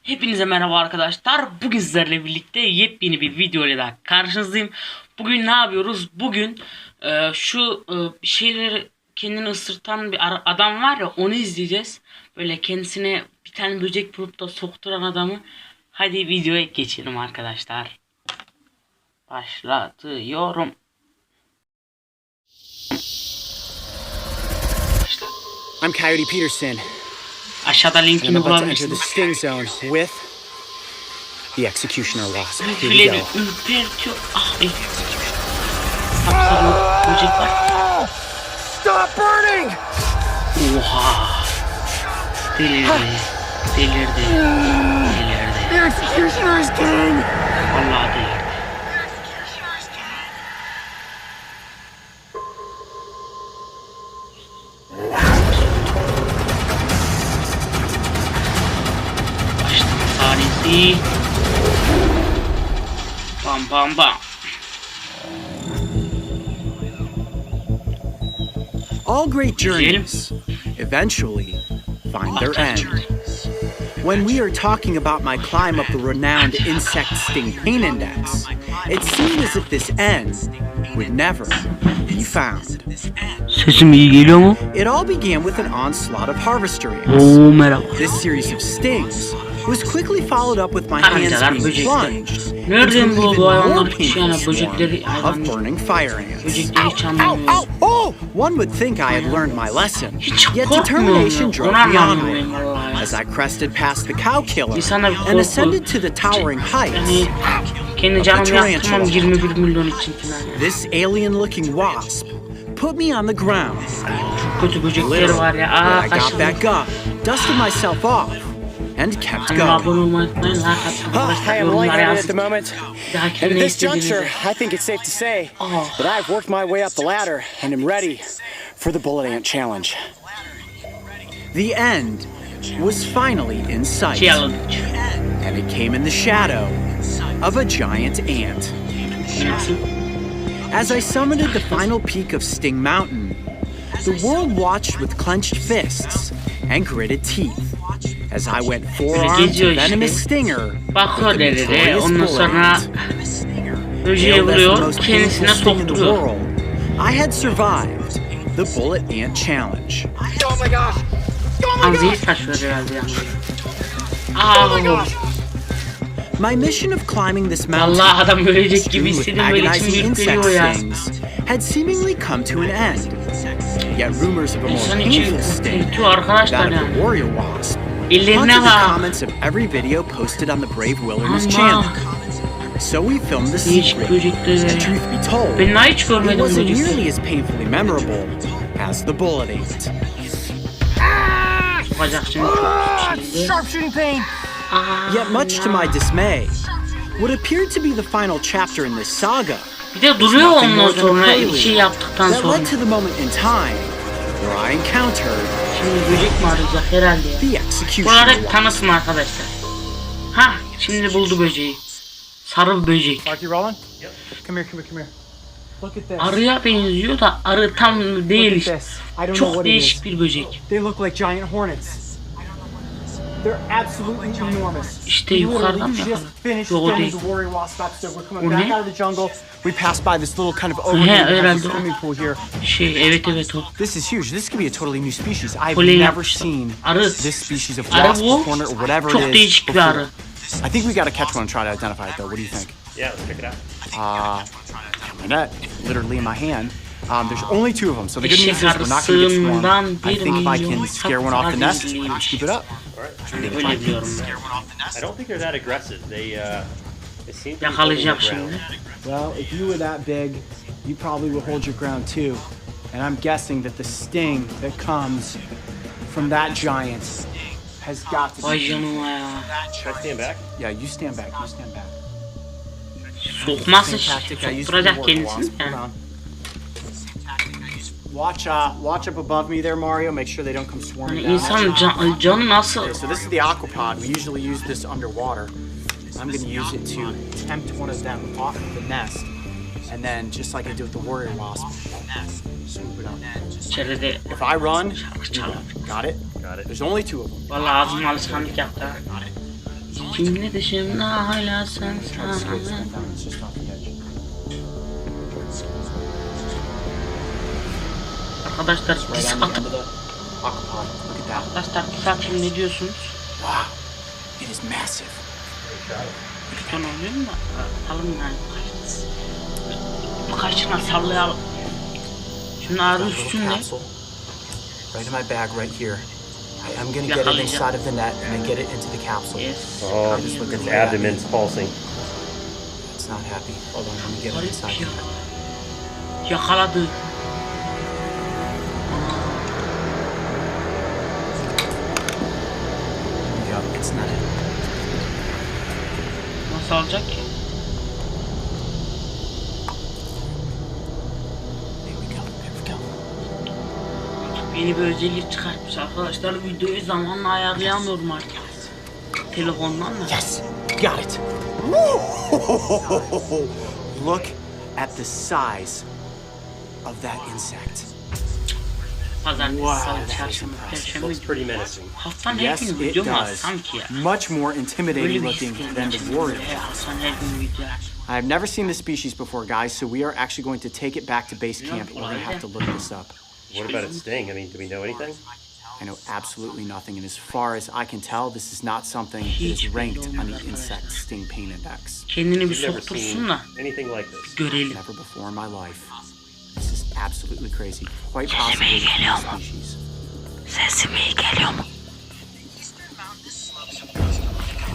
Hepinize merhaba arkadaşlar. Bugün sizlerle birlikte yepyeni bir video ile daha karşınızdayım. Bugün ne yapıyoruz? Bugün şu şeyleri kendini ısırtan bir adam var ya, onu izleyeceğiz. Böyle kendisine bir tane böcek bulup da sokturan adamı. Hadi videoya geçelim arkadaşlar. Başlatıyorum. I'm Coyote Peterson. Aşağıda And I'm linkini about to enter the bulabilirsiniz. sting zone with the Executioner Wasp. Here we Tüyleri go. ürpertiyor. Ah be. Sapsarı böcek var. Stop burning! Oha. Delirdi. Delirdi. The Executioner is king! Vallahi delirdi. Başlama sahnesi. Bam bam bam. All great journeys eventually find their end. When we are talking about my climb up the renowned insect sting pain index, it seemed as if this end would never be found. Sesim iyi geliyor mu? It all began with an onslaught of harvester ants. Oo merhaba. This series of stings was quickly followed up with my hands being plunged into an Nereden even bu more hayvanlar painful yani swarm böcekleri of hayvan burning fire ants. böcekleri hiç Ow, anlamıyorum. ow, oh! One would think I had learned my lesson, Hiç yet korkmuyorum determination ya. drove Onu me anlamıyorum onward. vallahi. As I crested past the cow killer İnsana bir and korku. ascended to the towering heights, Yani kendi canımı yaktırmam 21 milyon için falan. this alien-looking wasp put me on the ground. Kötü böcekleri Little var ya. did Aa I got kaçtım. back up, dusted myself off, and kept Kanalıma abone going. olmayı unutmayın. Like atın Hi, arkadaşlar. I'm Yorumlara lightheaded at the yazın. moment. Bir dahaki And at ne this juncture, istediğinizi. I think it's safe to say Oh. that I've worked my way up the ladder and am ready for the Bullet Ant Challenge. The end was finally in sight, Challenge. and it came in the shadow of a giant ant. Nasıl? As I summited the final peak of Sting Mountain, the world watched with clenched fists and gritted teeth as I went forearm to geziyor işte. venomous stinger Bakıyor with the derede. notorious Ondan bullet sonra ant. böceği Hailed as the vuruyor. most Kendisine painful sting in the sokturuyor. world, I had survived the Bullet Ant Challenge. Oh my gosh! Anzehir taşıyor herhalde yani. Aa, My mission of climbing this mountain, vallahi adam ölecek gibi strewn with hissediyorum. Böyle içim agonizing insect ürperiyor ya. stings, had seemingly come to an end. Yet rumors of a more İnsan içi painful sting, ürperiyor arkadaşlar that of yani. the warrior wasp, Ellerine haunted the bak. comments of every video posted on the Brave Wilderness Ama channel. So we filmed the değişik secret. böcekleri. And truth be told, Ben daha hiç it görmedim wasn't böcekleri. nearly as painfully memorable as the bullet ant. Sokacak şimdi çok şimdi. Sharpshooting pain! Aa, Yet much to my dismay, what appeared to be the final chapter in this saga bir de duruyor nothing ondan more than a sonra prelude şey yaptıktan that sonra. led to the moment in time where I encountered Şimdi böcek mi arayacak herhalde ya. the executioner Buraları wasp. tanısın arkadaşlar. Ha, şimdi buldu böceği. Sarı bir böcek. Mark, you rolling? Yep. Come here, come here, come here. Look at this. Arıya benziyor da arı tam değil Look işte. at this. I don't know Çok what it is. değişik bir böcek. They look like giant hornets. They're absolutely enormous. İşte We yukarıdan literally mı just bakalım? finished Yok o filming değil. the warrior wasp episode. We're O coming back ne? out of the jungle. We passed by this little kind of overhang that has a herhalde. swimming pool here. Şey evet evet o. This is huge. This could be a totally new species. I've Kolye never yapmışlar. seen Arı. this species of Arı wasp bu. hornet or whatever Çok it is değişik bir before. arı. I think we gotta catch one and try to identify it though. What do you think? Yeah, let's check it out. My net, literally in my hand. There's only two of them, so the good news is Eşek we're not gonna get arısından swarmed. I bir think if I milyon can scare one off the nest, kat we can scoop it up. All right. Öyle biliyorum ben. I don't think they're that aggressive. They seem to be Yakalayacak holding their şimdi. ground. Well, if you were that big, you probably would hold your ground too. And I'm guessing that the sting that comes from that giant has got to Vay be. canına ya. Should I stand back? Yeah, you stand back. You stand back. Sokmazsa Same tactic I used for the sokturacak warrior kendisini. wasp. Hold Yani. on. Watch up above me there, Mario. Make sure they don't come swarming Hani down. insan canı nasıl? Okay, so this is the aquapod. We usually use this underwater. I'm gonna use it to tempt one of them off of the nest. And then, just like I did with the warrior wasp, swoop it up. İçeride If I run, şarkı you çalıyor. run. Got it? Got it. There's only two of them. Vallahi ağzım alışkanlık yaptı. Ha. İçimde dışımda hala sen Try to skate this thing down. It's just off the edge. Arkadaşlar Right biz on the atıp end of the octopod. Look at that. arkadaşlar biz atın ne diyorsunuz? Wow. It is massive. Son oluyor mu? Atalım yani. Kaçına sallayalım. Şimdi Got a ağrının little üstünde. capsule. Right in my bag right here. I am gonna get it inside of the net and then get it into the capsule. Yes. Oh, Just looking its right at me. abdomen's pulsing. It's not happy. Hold on, let me get it inside. Garip ya. Yakaladı. Yep, it's not it. Nasıl olacak ki? There we go. There we go. Yeni bir özellik çıkartmış arkadaşlar. Videoyu zamanla ayarlayamıyorum artık. Telefondan da. Yes, got it. Look at the size of that insect. Pazartesi, Wow, salı, that is çarşamba, impressive. perşembe. Looks pretty menacing. Haftanın her Yes, gün it video mu does. atsam ki ya? Much more Böyle intimidating bir his looking geldi than the şimdi. warrior Haftanın wasp. her gün video. I've never seen this species before, guys, so we are actually going to take it back to base camp and we're gonna have to look this up. What about its sting? I mean, do we know anything? I know absolutely nothing, and as far as I can tell, this is not something that is ranked on the insect sting pain index. Kendini bir We've never soktursun seen da anything like this. görelim. Never before in my life. This is absolutely crazy. Quite possibly a new species. Sesim iyi geliyor mu?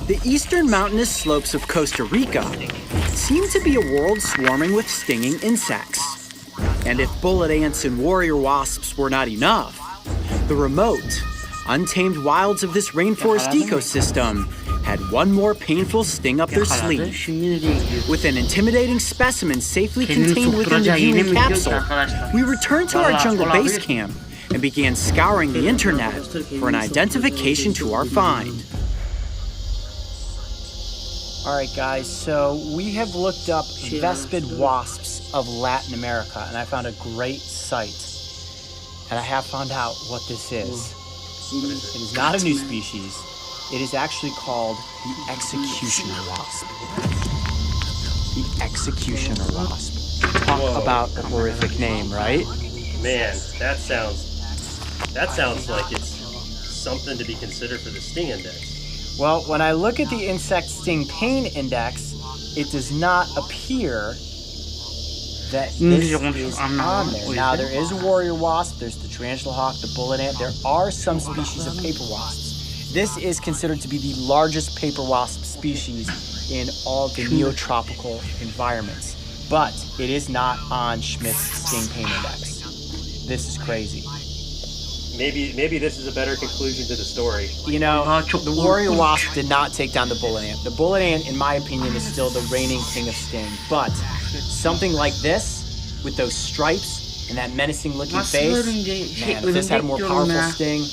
The eastern mountainous slopes of Costa Rica seem to be a world swarming with stinging insects. And if bullet ants and warrior wasps were not enough, the remote, untamed wilds of this rainforest ecosystem had one more painful sting up their Yakaladı. sleeve. Şimdi nereye gidiyor? With an intimidating specimen safely Kendini contained within the sokturacağı yeni human mi capsule, diyoruz arkadaşlar? we returned to our Vallahi jungle base olabilir. camp and began scouring the internet for an identification to our find. All right, guys, so we have looked up vespid wasps of Latin America, and I found a great site. And I have found out what this is. It is not a new species. It is actually called the executioner wasp. The executioner wasp. Talk about a horrific name, right? Man, that sounds like it's something to be considered for the sting index. Well, when I look at the insect sting pain index, it does not appear that this is on there. Now, there is a warrior wasp, there's the tarantula hawk, the bullet ant, there are some species of paper wasps. This is considered to be the largest paper wasp species in all of the neotropical environments, but it is not on Schmidt's sting pain index. This is crazy. Maybe this is a better conclusion to the story. You know, the warrior wasp did not take down the bullet ant. The bullet ant, in my opinion, is still the reigning king of sting. But something like this, with those stripes and that menacing looking face, man, if this had a more powerful sting,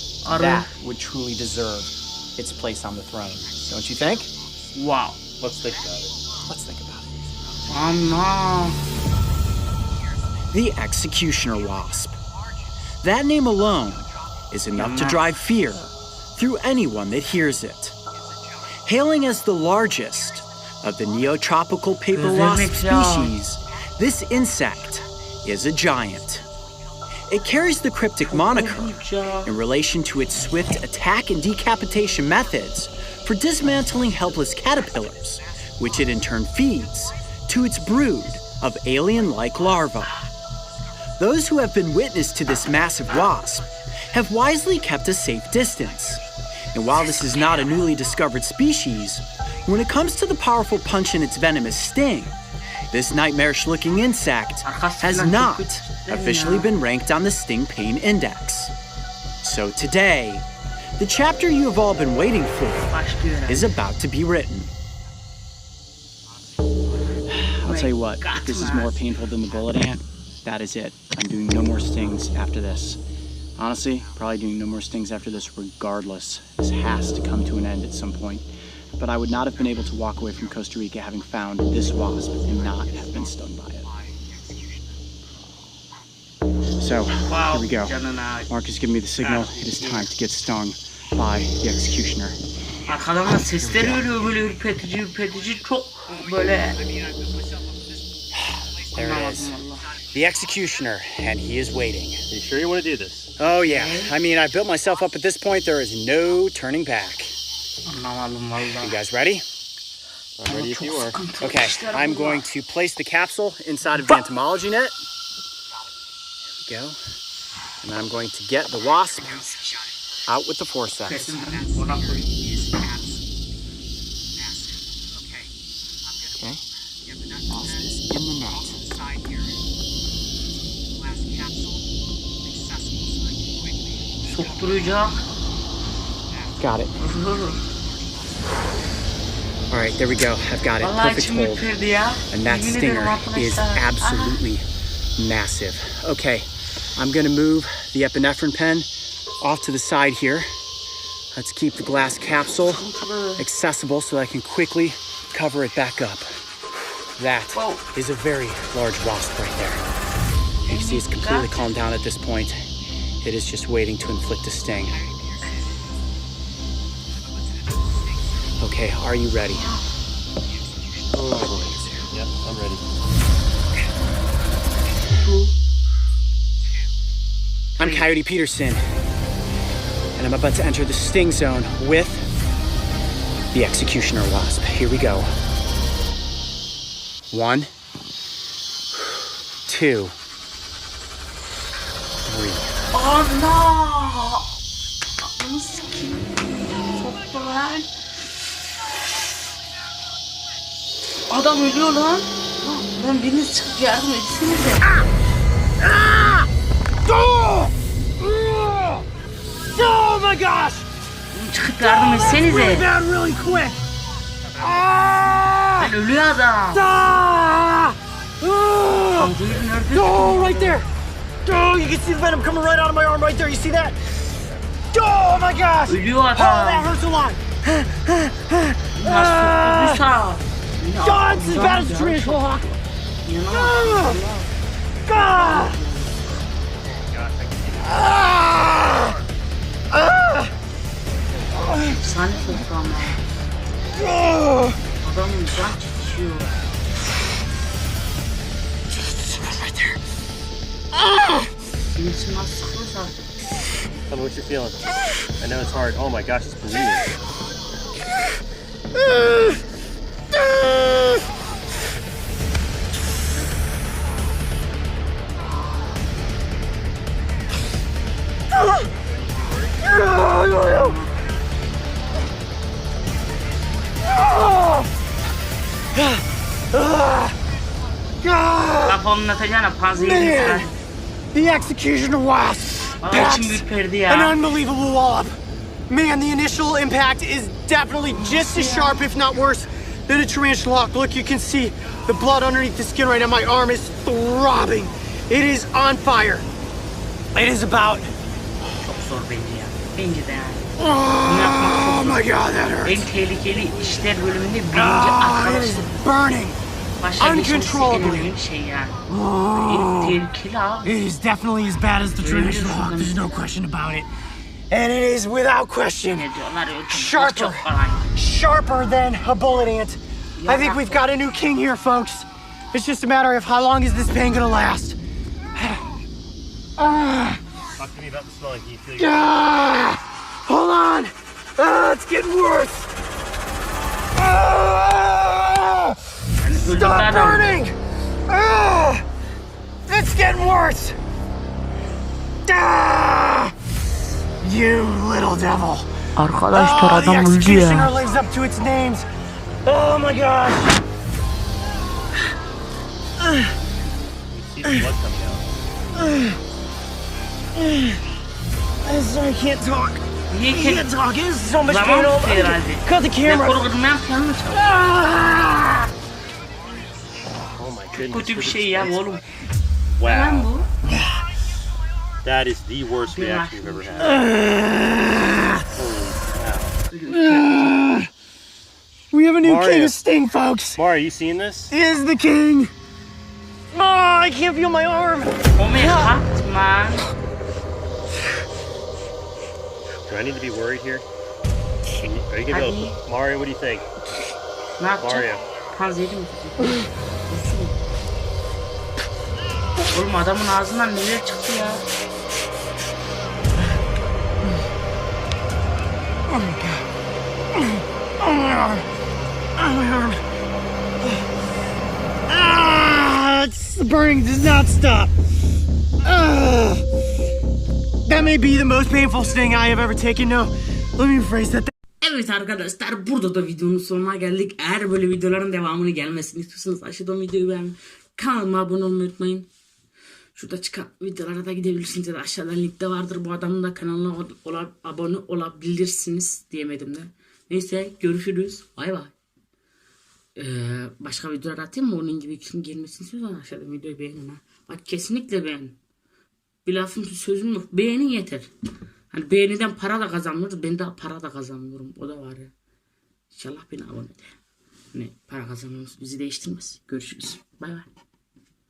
that would truly deserve its place on the throne. Don't you think? Wow. Let's think about it. Let's think about it. Aman. The executioner wasp. That name alone is enough to drive fear through anyone that hears it. Hailing as the largest of the neotropical paper wasp species, this insect is a giant. It carries the cryptic moniker in relation to its swift attack and decapitation methods for dismantling helpless caterpillars, which it in turn feeds to its brood of alien-like larvae. Those who have been witness to this massive wasp have wisely kept a safe distance. And while this is not a newly discovered species, when it comes to the powerful punch in its venomous sting, this nightmarish-looking insect has not officially been ranked on the Sting Pain Index. So today, the chapter you have all been waiting for is about to be written. I'll tell you what, if this is more painful than the bullet ant, that is it. I'm doing no more stings after this. Honestly, probably doing no more stings after this regardless. This has to come to an end at some point. But I would not have been able to walk away from Costa Rica having found this wasp and not have been stung by it. So, here we go. Mark has given me the signal. It is time to get stung by the executioner. Arkadan da sesler geliyor böyle ürpetici çok böyle. There it is. The executioner, and he is waiting. Are you sure you want to do this? Oh yeah. I mean, I built myself up at this point. There is no turning back. Anlamadım valla. You guys ready? I'm ready if you are. Okay, I'm going to place the capsule inside of the entomology net. There we go. And I'm going to get the wasp out with the forceps. Okay. Wasp is in the net. Sokturacak. Got it. All right, there we go. I've got it. Vallahi Perfect içim hold. ürperdi ya. And that Yemin stinger ederim arkadaşlar. is absolutely massive. Okay, I'm gonna move the epinephrine pen off to the side here. Let's keep the glass capsule accessible so that I can quickly cover it back up. That is a very large wasp right there. You can see it's completely calmed down at this point. It is just waiting to inflict a sting. Okay, are you ready? Yep, I'm ready. I'm Coyote Peterson, and I'm about to enter the sting zone with the executioner wasp. Here we go. 1, 2, 3. Ana! Ananı sikeyim. Soktu lan. Adam ölüyor lan. Lan biriniz çıkıp yardım etsenize. Oh my gosh! Çıkıp yardım etsenize. Really bad, really quick. Lan ölüyor adam. Kaldırın nerede? Oh, right there. Oh, you can see the venom coming right out of my arm right there. You see that? Oh my gosh! Ölüyor Oh, that adam. hurts a lot. Nasıl soktuysa. God, it's as bad as a tarantula hawk. God! Efsane soktu ama. Adamın can çekişiyor. Right there. Sinirsin nasıl sıkıyorsa. Tell me what you're feeling. I know it's hard. Oh my gosh, it's bleeding. Kafamın atacağına panzehir yedim. The executioner wasp. Valla içim ürperdi An ya. unbelievable wallop. Man, the initial impact is definitely just as sharp, if not worse, than a tarantula hawk. Look, you can see the blood underneath the skin right now. My arm is throbbing. It is on fire. It is about... Çok zor bence ya. Bence de yani. Oh my God, that hurts. En tehlikeli işler bölümünde birinci Ah, it is arkadaşlık. burning. Başa geçmesi en uncontrollably. önemli şey yani. En tehlikeli abi. It is definitely as bad as the tarantula hawk. There's no question about it. And it is without question Ne diyorlar ya. Sharper. Çok kolay. sharper than a bullet ant. I think we've got a new king here, folks. It's just a matter of how long is this pain gonna last. Talk to me about the swelling. Can you feel your... Hold on. It's getting worse. Stop burning. It's getting worse. You little devil. Arkadaşlar The adam öldü executioner ya. lives up to its names. Oh my gosh. You see the blood coming out. I can't talk. Niye I can't kendin? talk. This is so much Zaman pain. tutuyor herhalde. Cut the camera. Rekoru kırmayan planı çalıyor. Oh my goodness. Kötü bir this şey is ya crazy. oğlum. Lan Wow. bu. That is the worst Bir reaction you've ever maç. had. Holy cow. We have a new Mario. king of Sting, folks. Mara, you seeing this? He is the king. Oh, I can't feel my arm. O me man. Do I need to be worried here? Are Ready to go. Mario, what do you think? Ne yapacak? Mario. Kaz yedi mi? Oğlum adamın ağzından neler çıktı ya? Oh my god. Oh my arm. Oh my arm. The burning does not stop. That may be the most painful sting I have ever taken. No, let me rephrase that. Evet arkadaşlar, burada da videonun sonuna geldik. Eğer böyle videoların devamını gelmesini istiyorsanız aşağıdan videoyu beğenmeyi, kanalıma abone olmayı unutmayın. Şurada çıkan videolara da gidebilirsiniz ya da aşağıdan linkte vardır. Bu adamın da kanalına abone olabilirsiniz diyemedim de. Neyse, görüşürüz. Bay bay. Başka videolar atayım mı? Onun gibi kim gelmesini istiyorsan aşağıdan videoyu beğenin ha. Bak, kesinlikle beğenin. Bir lafım sözüm yok. Beğenin yeter. Hani beğeniden para da kazanıyoruz. Ben de para da kazanıyorum. O da var ya. İnşallah beni abone eder. Ne para kazanıyoruz bizi değiştirmez. Görüşürüz. Bay bay.